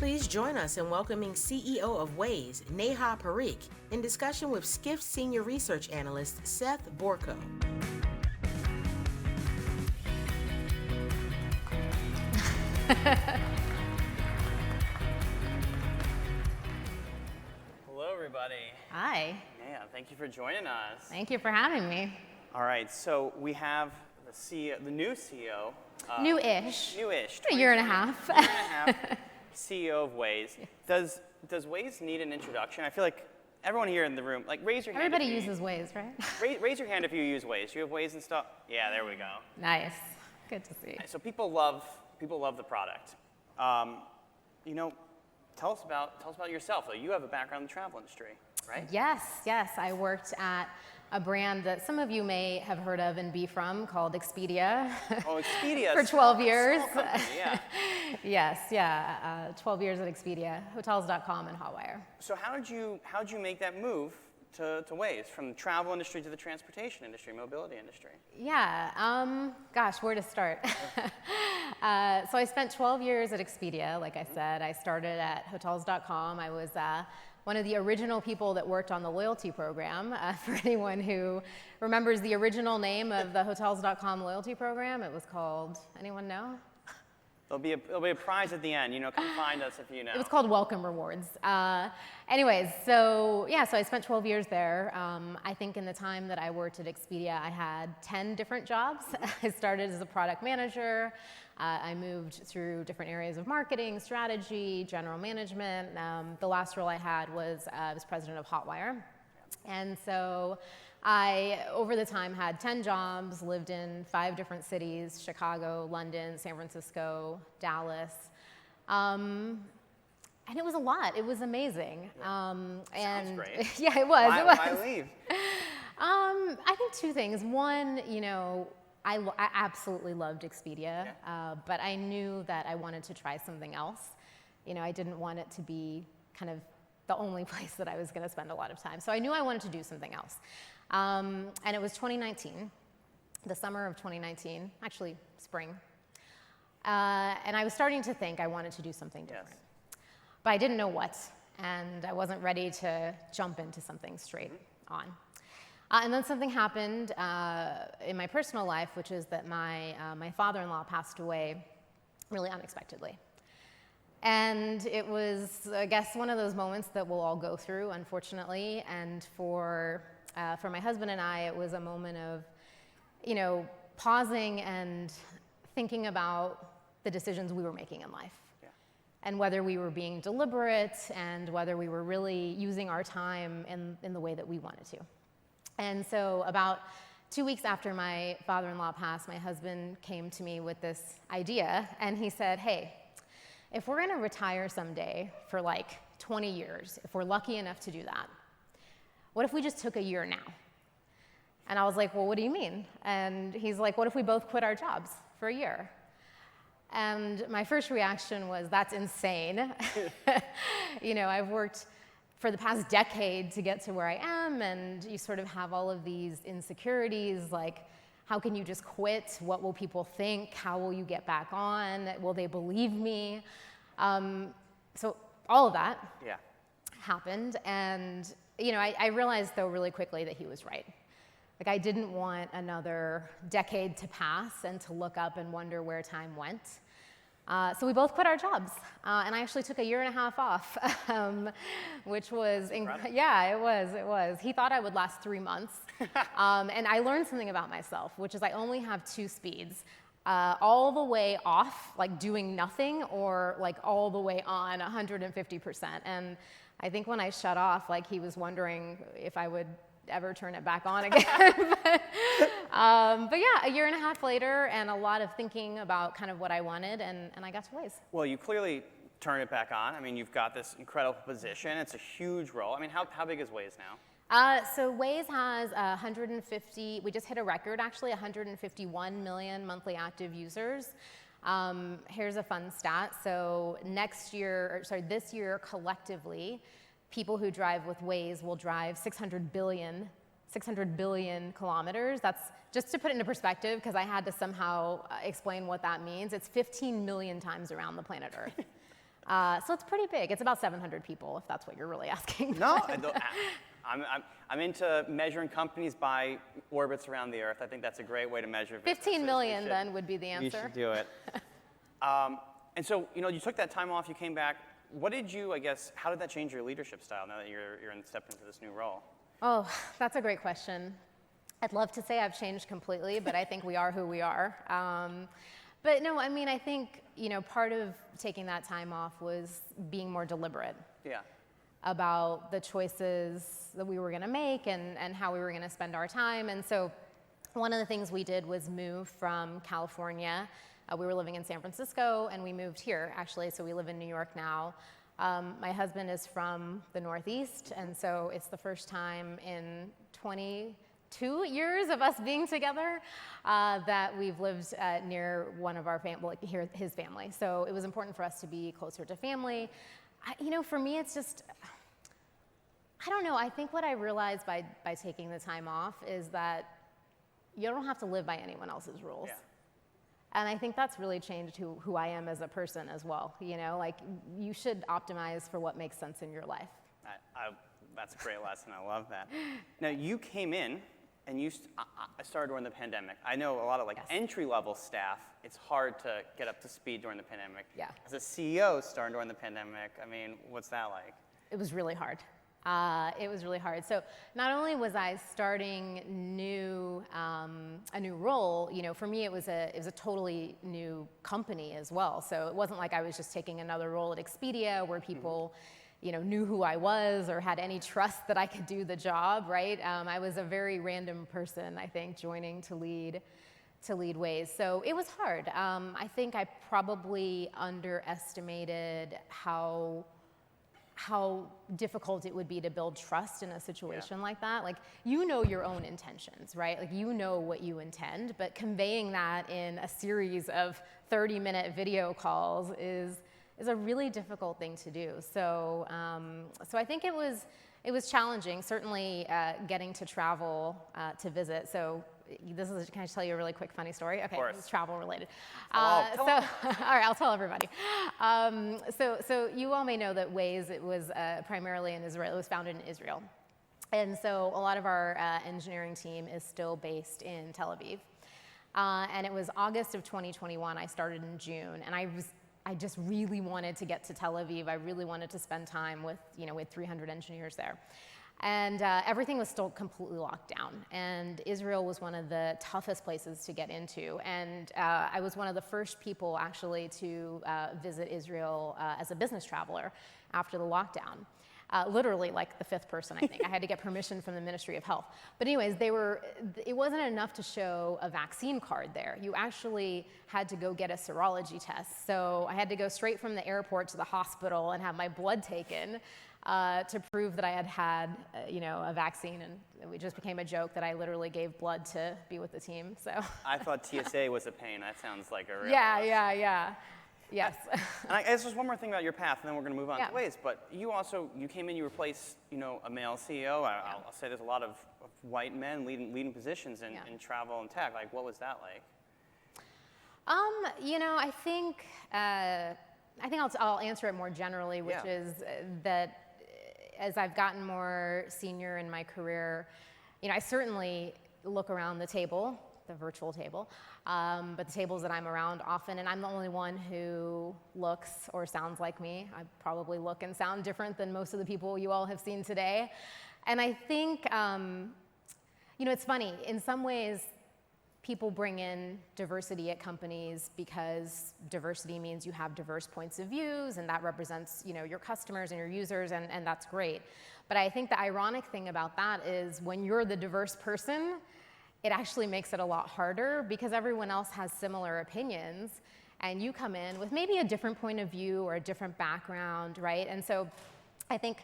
Please join us in welcoming CEO of Waze, Neha Parikh, in discussion with Skift Senior Research Analyst Seth Borko. Hello, everybody. Hi. Yeah, thank you for joining us. Thank you for having me. All right, so we have the CEO, the new CEO. New-ish. Newish. A year and a half. CEO of Waze. Does Waze need an introduction? I feel like everyone here in the room, like, raise your hand. Everybody uses Waze, right? Raise your hand if you use Waze. You have Waze and stuff? Yeah, there we go. Nice. Good to see. So people love the product. Tell us about yourself. Like, you have a background in the travel industry, right? Yes. I worked at a brand that some of you may have heard of and be from called Expedia. Oh, Expedia. For 12 years. Small company, yeah. Yes, 12 years at Expedia, hotels.com and Hotwire. So how'd you make that move to Waze, from the travel industry to the transportation industry, mobility industry? Yeah, gosh, where to start? So I spent 12 years at Expedia, like I said. I started at hotels.com. I was one of the original people that worked on the loyalty program. For anyone who remembers the original name of the hotels.com loyalty program, it was called, anyone know? There'll be a prize at the end. Come find us if you know. It was called Welcome Rewards. Anyways, so I spent 12 years there. I think in the time that I worked at Expedia, I had 10 different jobs. I started as a product manager. I moved through different areas of marketing, strategy, general management. The last role I had was president of Hotwire. And so I, over the time, had 10 jobs, lived in 5 different cities: Chicago, London, San Francisco, Dallas. And it was a lot. It was amazing. Sounds great. Yeah, it was. Why leave? I think 2 things. One, I absolutely loved Expedia, but I knew that I wanted to try something else. I didn't want it to be kind of the only place that I was going to spend a lot of time. So I knew I wanted to do something else. And it was 2019, the summer of 2019, actually spring. And I was starting to think I wanted to do something different. Yes. But I didn't know what, and I wasn't ready to jump into something straight on. And then something happened in my personal life, which is that my father-in-law passed away really unexpectedly. And it was, I guess, one of those moments that we'll all go through, unfortunately. And for my husband and I, it was a moment of, pausing and thinking about the decisions we were making in life. Yeah. And whether we were being deliberate and whether we were really using our time in the way that we wanted to. And so about 2 weeks after my father-in-law passed, my husband came to me with this idea, and he said, hey, if we're gonna retire someday for like 20 years, if we're lucky enough to do that, what if we just took a year now? And I was like, well, what do you mean? And he's like, what if we both quit our jobs for a year? And my first reaction was, that's insane. I've worked for the past decade to get to where I am, and you sort of have all of these insecurities, like, how can you just quit? What will people think? How will you get back on? Will they believe me? So all of that happened, and I realized, though, really quickly that he was right. Like, I didn't want another decade to pass and to look up and wonder where time went. So we both quit our jobs, and I actually took a year and a half off, which was, it was. He thought I would last 3 months, and I learned something about myself, which is I only have 2 speeds, all the way off, like doing nothing, or like all the way on, 150%. And I think when I shut off, like, he was wondering if I would ever turn it back on again. But yeah, a year and a half later, and a lot of thinking about kind of what I wanted, and I got to Waze. Well, you clearly turned it back on. I mean, you've got this incredible position. It's a huge role. I mean, how big is Waze now? So Waze has 150, we just hit a record actually, 151 million monthly active users. Here's a fun stat. So this year collectively, people who drive with Waze will drive 600 billion kilometers. That's just to put it into perspective, because I had to somehow explain what that means. It's 15 million times around the planet Earth. So it's pretty big. It's about 700 people, if that's what you're really asking. No, I'm into measuring companies by orbits around the Earth. I think that's a great way to measure businesses. 15 million then would be the answer. You should do it. And so, you took that time off, you came back. What did you, how did that change your leadership style now that you're stepped into this new role? Oh, that's a great question. I'd love to say I've changed completely, but I think we are who we are. But no, I mean, I think, part of taking that time off was being more deliberate. Yeah. About the choices that we were going to make and how we were going to spend our time. And so one of the things we did was move from California. We were living in San Francisco, and we moved here, actually, so we live in New York now. My husband is from the Northeast, and so it's the first time in 22 years of us being together that we've lived near one of our his family. So it was important for us to be closer to family. For me, it's just, I don't know. I think what I realized by taking the time off is that you don't have to live by anyone else's rules. Yeah. And I think that's really changed who I am as a person as well. You should optimize for what makes sense in your life. That's a great lesson. I love that. Now, you came in and you started during the pandemic. I know a lot of entry-level staff, it's hard to get up to speed during the pandemic. Yeah. As a CEO starting during the pandemic, what's that like? It was really hard. It was really hard. So not only was I starting a new role, for me it was a totally new company as well. So it wasn't like I was just taking another role at Expedia where people, knew who I was or had any trust that I could do the job, right? I was a very random person, I think, joining to lead Waze. So it was hard. I think I probably underestimated how difficult it would be to build trust in a situation like that. Your own intentions, right? What you intend, but conveying that in a series of 30-minute video calls is a really difficult thing to do. So I think it was challenging, certainly getting to travel to visit. So can I tell you a really quick funny story? Okay, it's travel related. All right, I'll tell everybody. So you all may know that Waze, it was primarily in Israel. It was founded in Israel. And so a lot of our engineering team is still based in Tel Aviv. And it was August of 2021. I started in June, and I just really wanted to get to Tel Aviv. I really wanted to spend time with 300 engineers there. And everything was still completely locked down. And Israel was one of the toughest places to get into. And I was one of the first people actually to visit Israel as a business traveler after the lockdown. Literally like the fifth person, I think. I had to get permission from the Ministry of Health. But anyways, it wasn't enough to show a vaccine card there. You actually had to go get a serology test. So I had to go straight from the airport to the hospital and have my blood taken to prove that I had a vaccine, and it just became a joke that I literally gave blood to be with the team. So I thought TSA was a pain. That sounds like a real Yes. And I guess there's one more thing about your path, and then we're going to move on to Waze. But you came in, you replaced a male CEO. I'll say there's a lot of white men leading positions in travel and tech. What was that like? I think I'll answer it more generally, which is that as I've gotten more senior in my career, I certainly look around the table, the virtual table, but the tables that I'm around often, and I'm the only one who looks or sounds like me. I probably look and sound different than most of the people you all have seen today. And I think, it's funny, in some ways, people bring in diversity at companies because diversity means you have diverse points of views, and that represents, your customers and your users, and that's great. But I think the ironic thing about that is when you're the diverse person, it actually makes it a lot harder because everyone else has similar opinions, and you come in with maybe a different point of view or a different background, right? And so I think,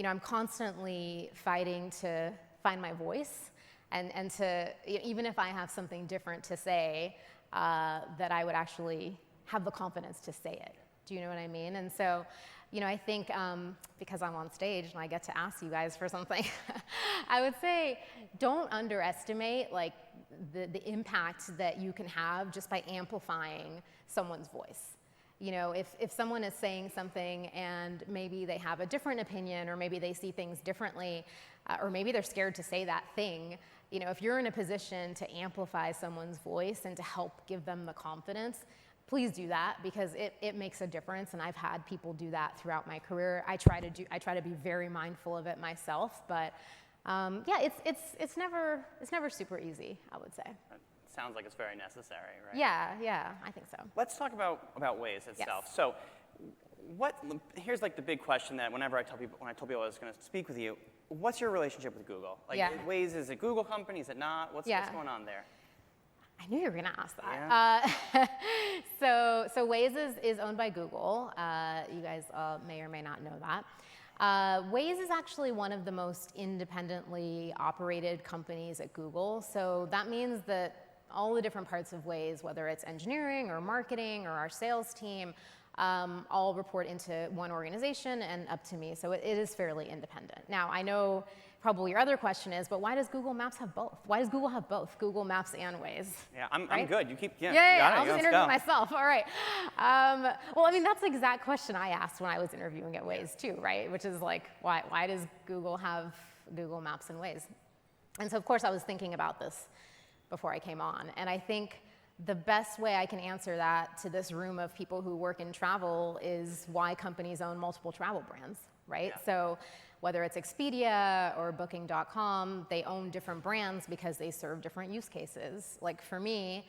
I'm constantly fighting to find my voice and to, even if I have something different to say, that I would actually have the confidence to say it. Do you know what I mean? And so, I think because I'm on stage and I get to ask you guys for something, I would say don't underestimate the impact that you can have just by amplifying someone's voice. if someone is saying something and maybe they have a different opinion or maybe they see things differently, or maybe they're scared to say that thing, if you're in a position to amplify someone's voice and to help give them the confidence, please do that, because it makes a difference, and I've had people do that throughout my career. I try to be very mindful of it myself, but it's never super easy, I would say. It sounds like it's very necessary, right? Yeah, I think so. Let's talk about Waze itself. Yes. So, here's like the big question that when I told people I was going to speak with you, what's your relationship with Google? Like, Waze, is it Google company? Is it not? What's going on there? I knew you were going to ask that. Yeah. So Waze is owned by Google. You guys may or may not know that. Waze is actually one of the most independently operated companies at Google. So that means that all the different parts of Waze, whether it's engineering or marketing or our sales team, all report into one organization and up to me. So it is fairly independent. Now, I know probably your other question is, but why does Google Maps have both? Why does Google have both, Google Maps and Waze? Yeah, I'm good. You keep, yeah. I'll just interview myself. All right. Well, I mean, that's the exact question I asked when I was interviewing at Waze too, right? Which is like, why does Google have Google Maps and Waze? And so, of course, I was thinking about this before I came on. And I think the best way I can answer that to this room of people who work in travel is why companies own multiple travel brands, right? Yeah. So whether it's Expedia or Booking.com, they own different brands because they serve different use cases. Like for me,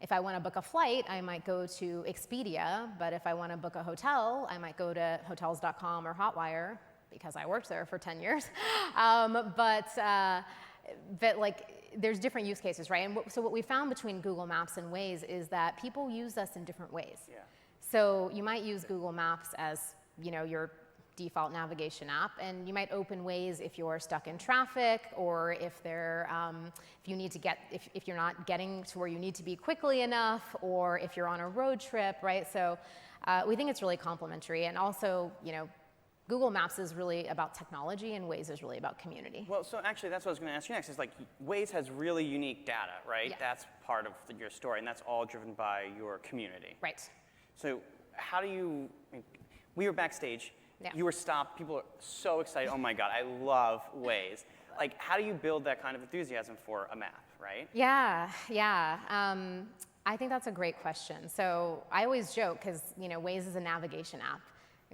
if I want to book a flight, I might go to Expedia, but if I want to book a hotel, I might go to Hotels.com or Hotwire because I worked there for 10 years. But like, there's different use cases, right? And so what we found between Google Maps and Waze is that people use us in different ways. Yeah. So you might use Google Maps as, your default navigation app, and you might open Waze if you're stuck in traffic, or if if you're not getting to where you need to be quickly enough, or if you're on a road trip, right? So we think it's really complementary, and also, Google Maps is really about technology, and Waze is really about community. Well, so actually, that's what I was going to ask you next. Is like Waze has really unique data, right? Yeah. That's part of your story, and that's all driven by your community. Right. So how do you? We were backstage. Yeah. You were stopped. People are so excited. Oh my God, I love Waze. Like, how do you build that kind of enthusiasm for a map, right? Yeah. I think that's a great question. So I always joke because Waze is a navigation app.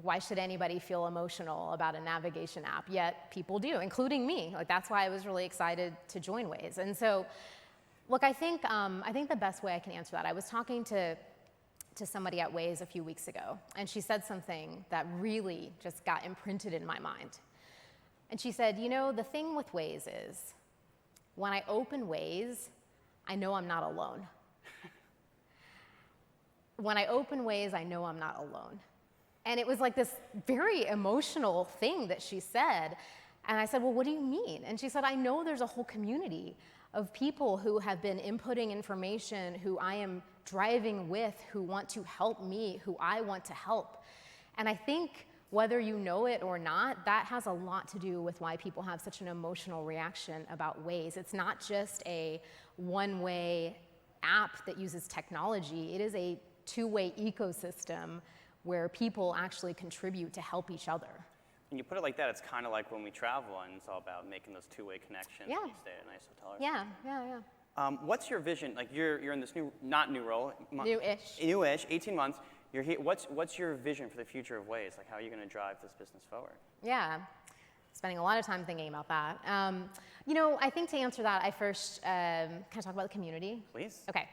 Why should anybody feel emotional about a navigation app? Yet people do, including me. Like, that's why I was really excited to join Waze. And so, look, I think the best way I can answer that, I was talking to somebody at Waze a few weeks ago, and she said something that really just got imprinted in my mind. And she said, the thing with Waze is, when I open Waze, I know I'm not alone. When I open Waze, I know I'm not alone. And it was like this very emotional thing that she said. And I said, well, what do you mean? And she said, I know there's a whole community of people who have been inputting information, who I am driving with, who want to help me, who I want to help. And I think whether you know it or not, that has a lot to do with why people have such an emotional reaction about Waze. It's not just a one-way app that uses technology. It is a two-way ecosystem where people actually contribute to help each other. And you put it like that, it's kind of like when we travel, and it's all about making those two-way connections. Yeah. When you stay at a nice hotel. Yeah. What's your vision? Like, you're in this not new role. New-ish, 18 months. You're here. What's your vision for the future of Waze? Like, how are you going to drive this business forward? Yeah. Spending a lot of time thinking about that. I think to answer that, I first can I talk about the community? Please. Okay.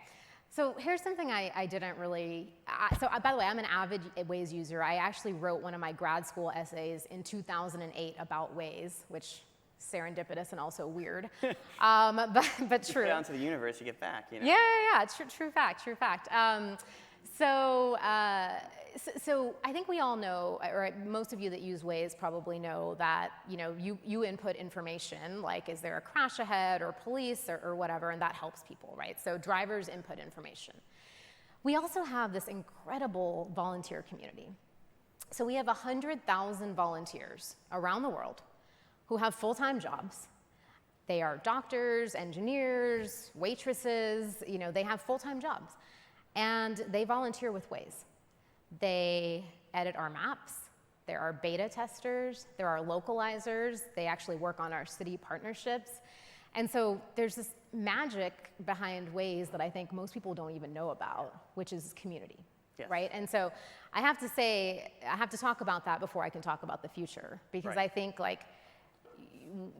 So here's something I didn't really, by the way, I'm an avid Waze user. I actually wrote one of my grad school essays in 2008 about Waze, which serendipitous and also weird, but true. You put it out into the universe, you get back, Yeah, true fact. So I think we all know, or most of you that use Waze probably know that, you input information, like is there a crash ahead or police or whatever, and that helps people, right? So drivers input information. We also have this incredible volunteer community. So we have 100,000 volunteers around the world who have full-time jobs. They are doctors, engineers, waitresses, they have full-time jobs. And they volunteer with Waze. They edit our maps. There are beta testers. There are localizers. They actually work on our city partnerships. And so there's this magic behind Waze that I think most people don't even know about, which is community, right? And so I have to say, I have to talk about that before I can talk about the future, because I think, like,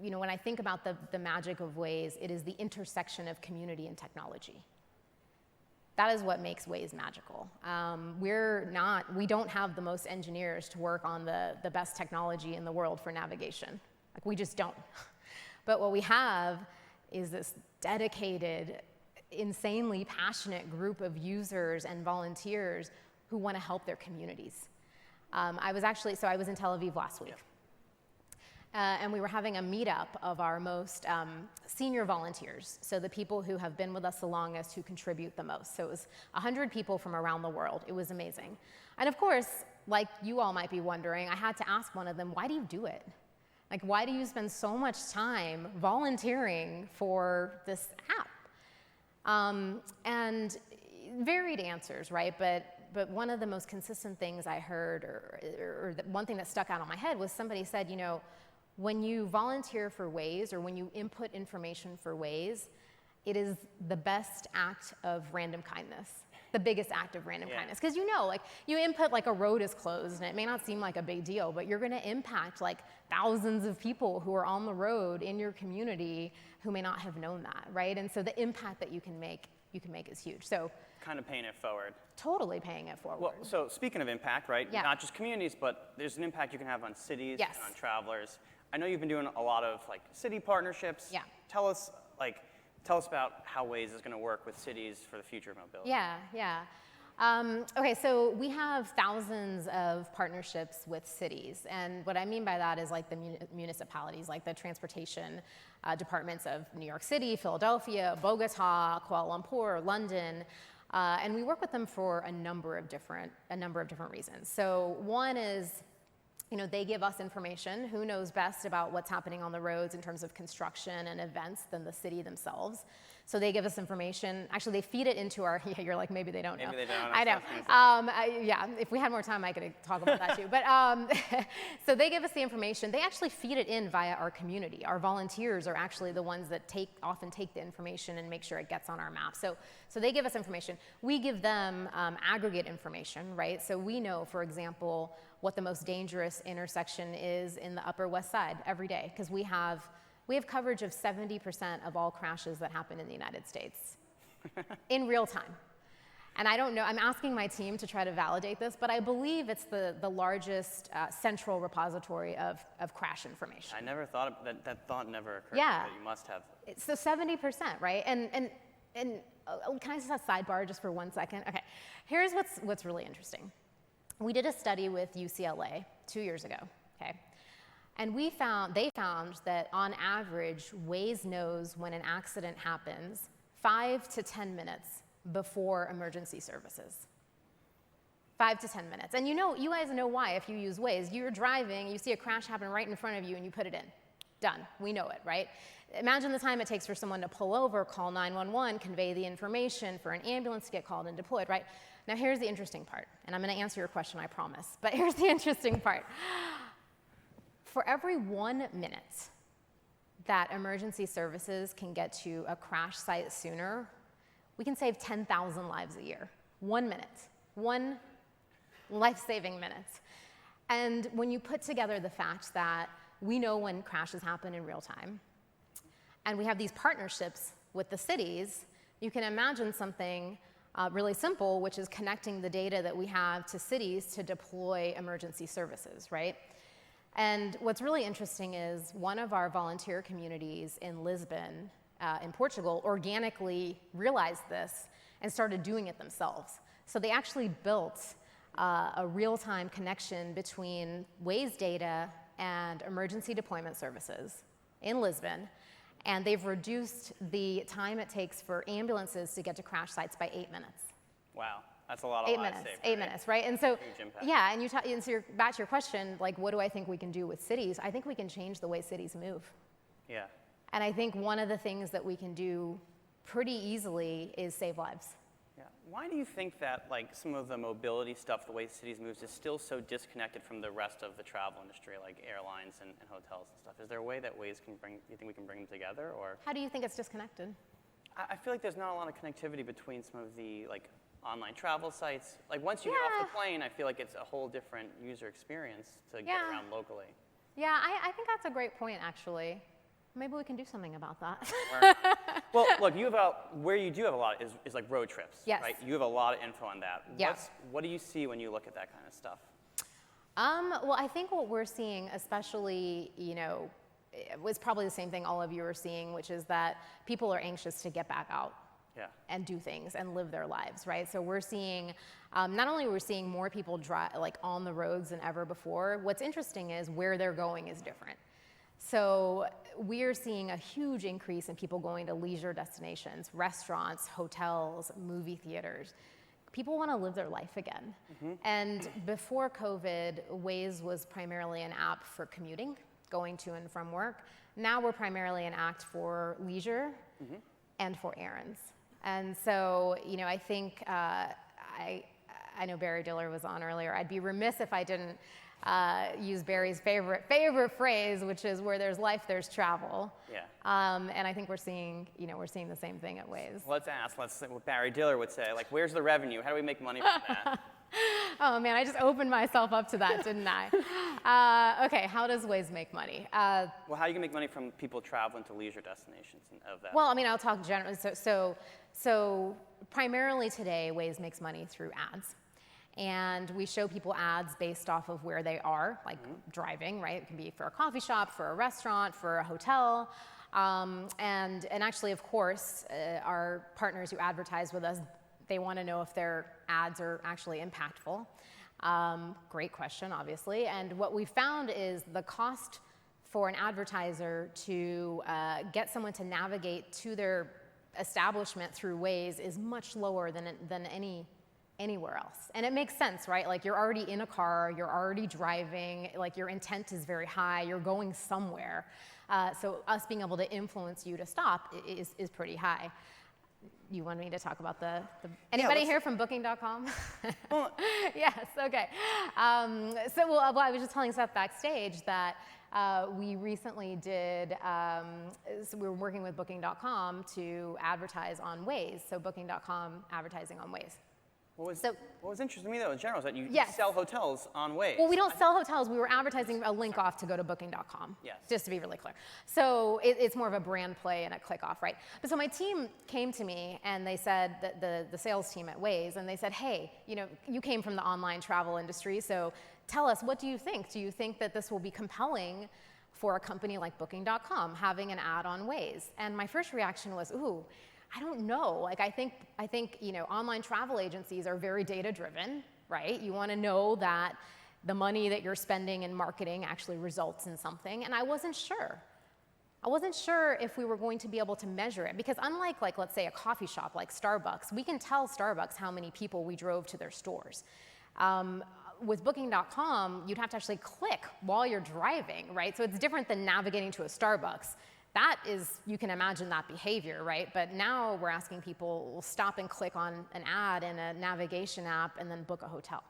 you know, when I think about the magic of Waze, it is the intersection of community and technology. That is what makes Waze magical. We don't have the most engineers to work on the best technology in the world for navigation. Like, we just don't. But what we have is this dedicated, insanely passionate group of users and volunteers who want to help their communities. I was in Tel Aviv last week. And we were having a meetup of our most senior volunteers, so the people who have been with us the longest, who contribute the most. So it was 100 people from around the world. It was amazing. And of course, like you all might be wondering, I had to ask one of them, why do you do it? Like, why do you spend so much time volunteering for this app? And varied answers, right? But one of the most consistent things I heard, or the one thing that stuck out on my head, was somebody said, you know, when you volunteer for Waze, or when you input information for Waze, it is the best act of random kindness, the biggest act of random kindness. Because, you know, like, you input, like, a road is closed, and it may not seem like a big deal, but you're going to impact, like, thousands of people who are on the road in your community who may not have known that, right? And so the impact that you can make is huge. So kind of paying it forward. Totally paying it forward. Well, so speaking of impact, right? Not just communities, but there's an impact you can have on cities and on travelers. I know you've been doing a lot of, like, city partnerships. Yeah. Tell us about how Waze is going to work with cities for the future of mobility. Okay, so we have thousands of partnerships with cities, and what I mean by that is, like, the municipalities, like the transportation departments of New York City, Philadelphia, Bogota, Kuala Lumpur, London, and we work with them for a number of different reasons. So one is, you know, they give us information. Who knows best about what's happening on the roads in terms of construction and events than the city themselves? So they give us information. Actually, they feed it into our, you're like, maybe they don't know. Maybe they don't. I know. If we had more time, I could talk about that too. But so they give us the information. They actually feed it in via our community. Our volunteers are actually the ones that often take the information and make sure it gets on our map. So they give us information. We give them aggregate information, right? So we know, for example, what the most dangerous intersection is in the Upper West Side every day, because we have coverage of 70% of all crashes that happen in the United States in real time. And I don't know, I'm asking my team to try to validate this, but I believe it's the largest central repository of crash information. I never thought of that thought never occurred. Yeah. But you must have. So 70%, right? And can I just have a sidebar just for 1 second? Okay, here's what's really interesting. We did a study with UCLA 2 years ago, okay? And they found that on average, Waze knows when an accident happens 5 to 10 minutes before emergency services. 5 to 10 minutes. And you guys know why if you use Waze. You're driving, you see a crash happen right in front of you, and you put it in. Done. We know it, right? Imagine the time it takes for someone to pull over, call 911, convey the information, for an ambulance to get called and deployed, right? Now here's the interesting part, and I'm going to answer your question, I promise. But here's the interesting part. For every 1 minute that emergency services can get to a crash site sooner, we can save 10,000 lives a year. 1 minute. 1 life-saving minute. And when you put together the fact that we know when crashes happen in real time, and we have these partnerships with the cities, you can imagine something really simple, which is connecting the data that we have to cities to deploy emergency services, right? And what's really interesting is one of our volunteer communities in Lisbon, in Portugal, organically realized this and started doing it themselves. So they actually built a real-time connection between Waze data and emergency deployment services in Lisbon, and they've reduced the time it takes for ambulances to get to crash sites by 8 minutes. Wow, that's a lot of lives saved. 8 minutes, right? And so, huge impact. yeah, and so back to your question, like, what do I think we can do with cities? I think we can change the way cities move. Yeah. And I think one of the things that we can do pretty easily is save lives. Yeah. Why do you think that like some of the mobility stuff, the way cities moves, is still so disconnected from the rest of the travel industry, like airlines and hotels and stuff? Is there a way that Waze can bring? You think we can bring them together, or? How do you think it's disconnected? I feel like there's not a lot of connectivity between some of the like online travel sites. Like once you get off the plane, I feel like it's a whole different user experience to get around locally. Yeah, I think that's a great point, actually. Maybe we can do something about that. Well, look, where you do have a lot is like road trips, yes. right? You have a lot of info on that. Yeah. What do you see when you look at that kind of stuff? Well, I think what we're seeing, especially, it was probably the same thing all of you are seeing, which is that people are anxious to get back out and do things and live their lives, right? So we're seeing, not only are we seeing more people drive like on the roads than ever before, what's interesting is where they're going is different. So we're seeing a huge increase in people going to leisure destinations, restaurants, hotels, movie theaters. People want to live their life again. Mm-hmm. And before COVID, Waze was primarily an app for commuting, going to and from work. Now we're primarily an app for leisure and for errands. And so, I think, I know Barry Diller was on earlier. I'd be remiss if I didn't use Barry's favorite phrase, which is where there's life, there's travel. Yeah. And I think we're seeing the same thing at Waze. Let's see what Barry Diller would say. Like, where's the revenue? How do we make money from that? Oh man, I just opened myself up to that, didn't I? Okay, how does Waze make money? Well, how you can make money from people traveling to leisure destinations and of that? Well, I mean, I'll talk generally. So primarily today, Waze makes money through ads. And we show people ads based off of where they are, like driving, right? It can be for a coffee shop, for a restaurant, for a hotel. And actually, of course, our partners who advertise with us, they want to know if their ads are actually impactful. Great question, obviously. And what we found is the cost for an advertiser to get someone to navigate to their establishment through Waze is much lower than anywhere else. And it makes sense, right? Like you're already in a car, you're already driving, like your intent is very high, you're going somewhere. So us being able to influence you to stop is pretty high. You want me to talk about anybody here from Booking.com? Yes, okay. So I was just telling Seth backstage that we recently did, so we were working with Booking.com to advertise on Waze, so Booking.com advertising on Waze. What was interesting to me, though, in general, is that you Yes. sell hotels on Waze. Well, we don't sell hotels. We were advertising a link off to go to Booking.com. Yes. Just to be really clear. So it's more of a brand play and a click off, right? But so my team came to me and they said, that the sales team at Waze, and they said, hey, you came from the online travel industry, so tell us, what do you think? Do you think that this will be compelling for a company like Booking.com, having an ad on Waze? And my first reaction was, ooh, I don't know. Like I think online travel agencies are very data driven, right? You want to know that the money that you're spending in marketing actually results in something, and I wasn't sure. I wasn't sure if we were going to be able to measure it, because unlike let's say a coffee shop like Starbucks, we can tell Starbucks how many people we drove to their stores. With Booking.com, you'd have to actually click while you're driving, right? So it's different than navigating to a Starbucks. That is, you can imagine that behavior, right? But now we're asking people stop and click on an ad in a navigation app and then book a hotel.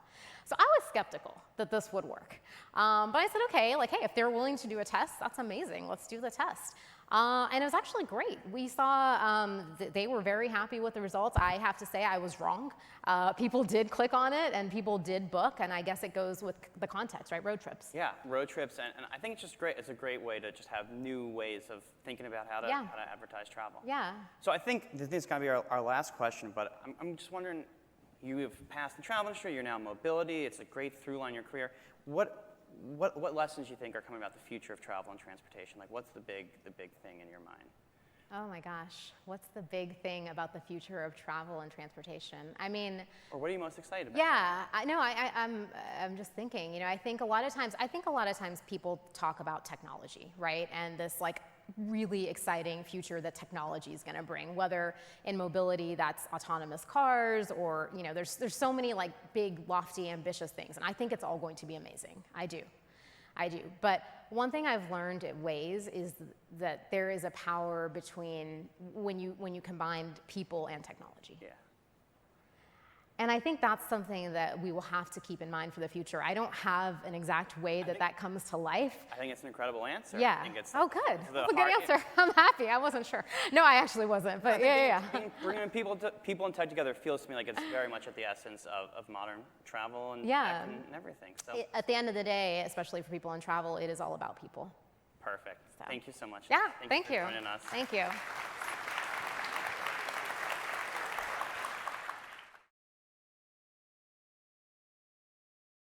So I was skeptical that this would work. But I said, okay, hey, if they're willing to do a test, that's amazing. Let's do the test. And it was actually great. We saw they were very happy with the results. I have to say I was wrong. People did click on it and people did book, and I guess it goes with the context, right? Road trips. Yeah, road trips, and I think it's just great. It's a great way to just have new ways of thinking about how to advertise travel. Yeah. So I think this is going to be our last question, but I'm just wondering, you have passed the travel industry, you're now in mobility, it's a great through line in your career. What lessons you think are coming about the future of travel and transportation? Like, what's the big thing in your mind? Oh my gosh, what's the big thing about the future of travel and transportation? I mean, or what are you most excited about? Yeah, I'm just thinking. I think a lot of times people talk about technology, right? And this really exciting future that technology is going to bring. Whether in mobility that's autonomous cars, or there's so many big, lofty, ambitious things, and I think it's all going to be amazing. I do. But one thing I've learned at Waze is that there is a power between when you combine people and technology. Yeah. And I think that's something that we will have to keep in mind for the future. I don't have an exact way that comes to life. I think it's an incredible answer. Yeah. I think it's good. That's a good answer. I'm happy. I wasn't sure. No, I actually wasn't. But yeah. Bringing people and tech together feels to me like it's very much at the essence of modern travel and tech and everything. So at the end of the day, especially for people in travel, it is all about people. Perfect. Thank you so much. Yeah. Thank you for you. joining us. Thank you.